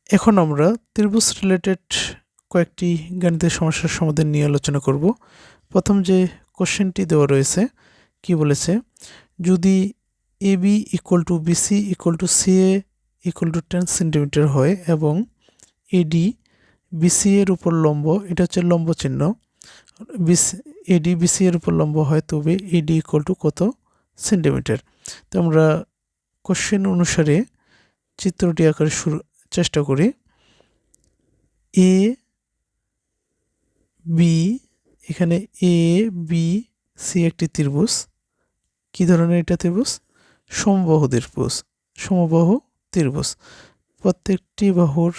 এখন আমরা ত্রিভুজ রিলেটেড কয়েকটি গাণিতিক সমস্যার সমাধান নিয়ে আলোচনা করব। প্রথম যে কোশ্চেনটি দেওয়া রয়েছে কি বলেছে, যদি AB equal to BC equal to CA equal to 10 centimetre হয় এবং AD BC এর উপর লম্ব, এটা হচ্ছে লম্ব চিহ্ন, AD BC এর উপর লম্ব হয়, তবে AD ইকুয়াল টু কত সেন্টিমিটার। তো আমরা কোশ্চেন অনুসারে চিত্রটি আঁকার চেষ্টা করি। এ বি, এখানে এ বি সি একটি ত্রিভুজ। কি ধরনের এটা ত্রিভুজ? সমবাহু ত্রিভুজ। সমবাহু ত্রিভুজ, প্রত্যেকটি বাহুর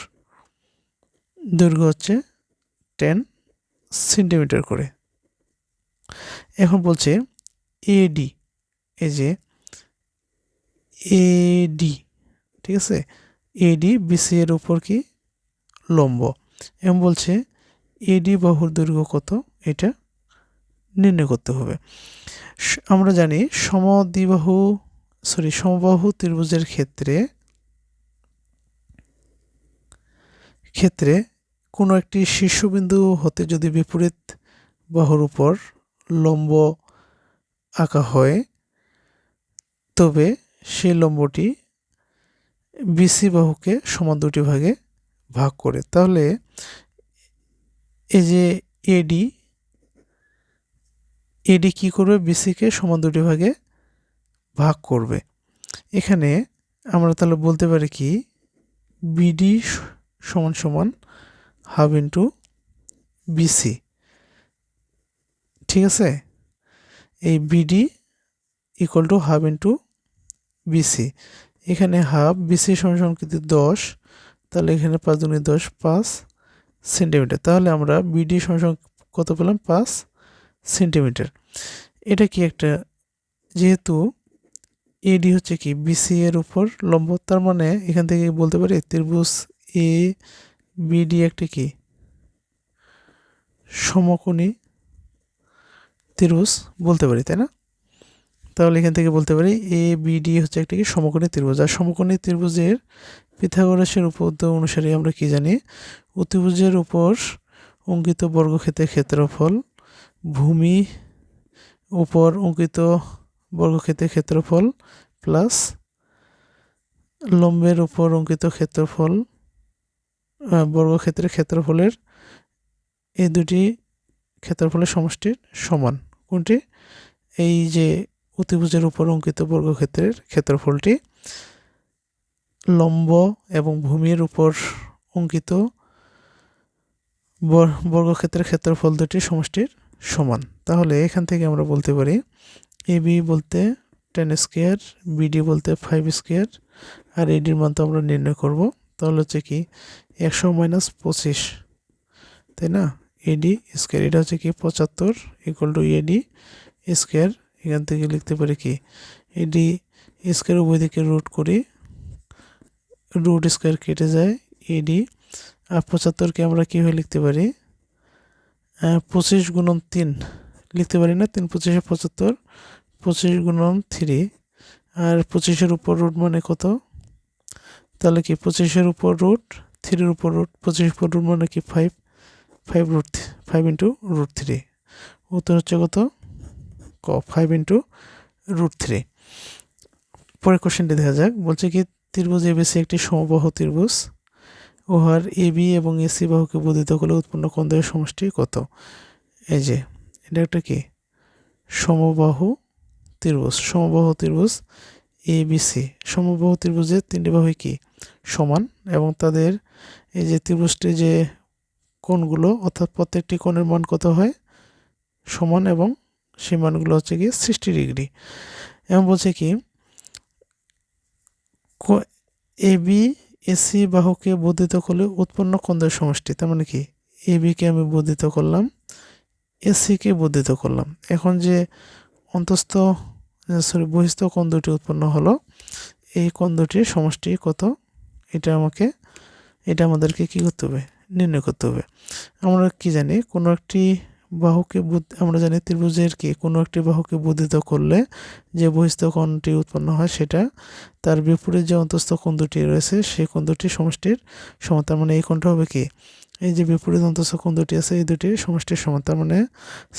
দৈর্ঘ্য হচ্ছে 10 সেন্টিমিটার করে। এখন বলছে এডি, এই যে এডি, ঠিক আছে, এডি বিসি এর উপর কি লম্ব। এখন বলছে এডি বাহুর দৈর্ঘ্য কত, এটা নির্ণয় করতে হবে। আমরা জানি সমবাহু ত্রিভুজের ক্ষেত্রে কোনো একটি শীর্ষবিন্দু হতে যদি বিপরীত বাহুর উপর লম্ব আঁকা হয়, তবে সেই লম্বটি বিসি বাহুকে সমান দুটি ভাগে ভাগ করে। তাহলে এই যে এডি কি করবে? বিসিকে সমান দুটি ভাগে ভাগ করবে। এখানে আমরা তাহলে বলতে পারি কি, বিডি সমান সমান হাফ ইন্টু বিসি, ঠিক আছে। এই BD equal to half into BC, এখানে হাফ, বিসি সমান সমান কিন্তু 10, তাহলে এখানে 5 দুগুণে 10, 5 সেন্টিমিটার। তাহলে আমরা বিডি সমান সমান কত পেলাম? 5 সেন্টিমিটার। এটা কি একটা, যেহেতু এডি হচ্ছে কি বিসি এর উপর লম্ব, তার মানে এখান থেকে বলতে পারি ত্রিভুজ এ বিডি একটি কি সমকোণী ত্রিভুজ বলতে পারি, তাই না? তাহলে এখান থেকে বলতে পারি এ বিডি হচ্ছে একটি কি সমকোণী ত্রিভুজ। আর সমকোণী ত্রিভুজের পিথাগোরাসের উপপাদ্য অনুসারে আমরা কি জানি, অতিভুজের উপর অঙ্কিত বর্গক্ষেত্রের ক্ষেত্রফল ভূমি উপর অঙ্কিত বর্গক্ষেত্রের ক্ষেত্রফল প্লাস লম্বের উপর অঙ্কিত ক্ষেত্রফল বর্গক্ষেত্রের ক্ষেত্রফলের, এই দুটি ক্ষেত্রফলের সমষ্টির সমান। কোনটি? এই যে অতিভুজের উপর অঙ্কিত বর্গক্ষেত্রের ক্ষেত্রফলটি লম্ব এবং ভূমির উপর অঙ্কিত বর্গক্ষেত্রের ক্ষেত্রফল দুটি সমষ্টির সমান। তাহলে এখান থেকে আমরা বলতে পারি এবি বলতে 10 স্কোয়ার, বিডি বলতে 5 স্কোয়ার, আর এডির মান তো আমরা নির্ণয় করব। তাহলে হচ্ছে কি 100 মাইনাস 25, তাই না, এডি স্কোয়ার, এটা হচ্ছে কি 75 ইকুয়াল টু এডি স্কোয়ার। এখান থেকে লিখতে পারি কি এডি স্কোয়ার উভয় দিকে রুট করি, রুট স্কোয়ার কেটে যায় এডি। আর 75কে আমরা কীভাবে লিখতে পারি? 25 গুণন 3 লিখতে পারি না, 3 25 75, 25 গুণন 3, আর 25-এর উপর রুট মানে কত? তাহলে কি 25-এর উপর রুট, 3-এর উপর রুট, 25 উপর রুট মানে কি 5, 5 ইন্টু রুট 3। উত্তর হচ্ছে কত? ক, 5 ইন্টু রুট 3। পরের কোশ্চেনটি দেখা যাক। বলছে কি ত্রিভুজ এবিসি একটি সমবাহু ত্রিভুজ, উহার এবি এবং এসি বাহুকে বর্ধিত করলে উৎপন্ন কোণদ্বয়ের সমষ্টি কত? এই যে এটা একটা কি সমবাহু ত্রিভুজ। সমবাহু ত্রিভুজ এবিসি, সমবাহু ত্রিভুজের তিনটি বাহু কি সমান, এবং তাদের এই যে ত্রিভুজটির যে কোণগুলো, অর্থাৎ প্রত্যেকটি কোণের মান কত হয়? সমান, এবং সেই মানগুলো হচ্ছে কি 60 ডিগ্রি। এবং বলছে কি এবি এসি বাহুকে বর্ধিত করলে উৎপন্ন কোণদ্বয়ের সমষ্টি। তার মানে কি এবিকে আমি বর্ধিত করলাম, এসিকে বর্ধিত করলাম। এখন যে বহিস্থ কোণ দুটি উৎপন্ন হলো, এই কোণ দুটির সমষ্টি কত, এটা আমাদেরকে কি করতে হবে? নির্ণয় করতে হবে। আমরা কি জানি, কোনো একটি বাহুকে আমরা জানি ত্রিভুজের কি কোনো একটি বাহুকে বর্ধিত করলে যে বহিস্থ কোণটি উৎপন্ন হয় সেটা তার বিপরীত যে অন্তঃস্থ কোণ দুটি রয়েছে সেই কোণ দুটির সমষ্টির সমান। তার মানে এই কোণটা হবে কি, এই যে বিপরীত অন্তঃস্থ কোণ দুটি আছে এই দুটির সমষ্টির সমান, তার মানে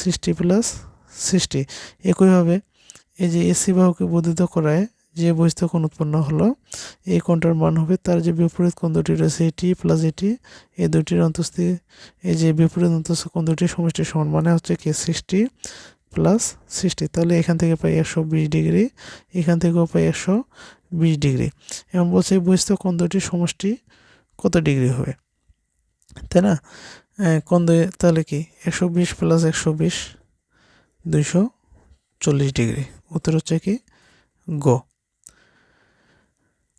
60 প্লাস 60। একইভাবে এই যে এসি বাহুকে বর্ধিত করায় যে বহিস্থ কোণ উৎপন্ন হলো এই কোণটার মান হবে তার যে বিপরীত কোণ দুটি রয়েছে এটি প্লাস এটি, এই দুটির অন্তঃস্থ এই যে বিপরীত অন্তঃস্থ কোণ দুটির সমষ্টির সমান, মানে হচ্ছে কি 60 প্লাস 60। তাহলে এখান থেকে পাই 120 ডিগ্রি, এখান থেকেও পাই 120 ডিগ্রি। এবং বলছে এই বহিস্থ কোণ দুটির সমষ্টি কত ডিগ্রি হবে, তাই না? কোণ তাহলে কি 120 প্লাস 120 240 ডিগ্রি। উত্তর হচ্ছে কি গ।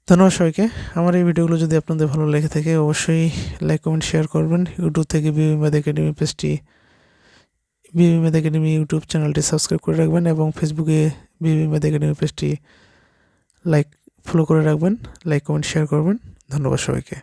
ধন্যবাদ সবাইকে। আমার এই ভিডিওগুলো যদি আপনাদের ভালো লেগে থাকে অবশ্যই লাইক কমেন্ট শেয়ার করবেন। ইউটিউব থেকে বিবি ম্যাথ একাডেমি পেজটি বিবি ম্যাথ একাডেমি ইউটিউব চ্যানেলটি সাবস্ক্রাইব করে রাখবেন এবং ফেসবুকে বিবি ম্যাথ একাডেমি পেজটি ফলো করে রাখবেন, লাইক কমেন্ট শেয়ার করবেন। ধন্যবাদ সবাইকে।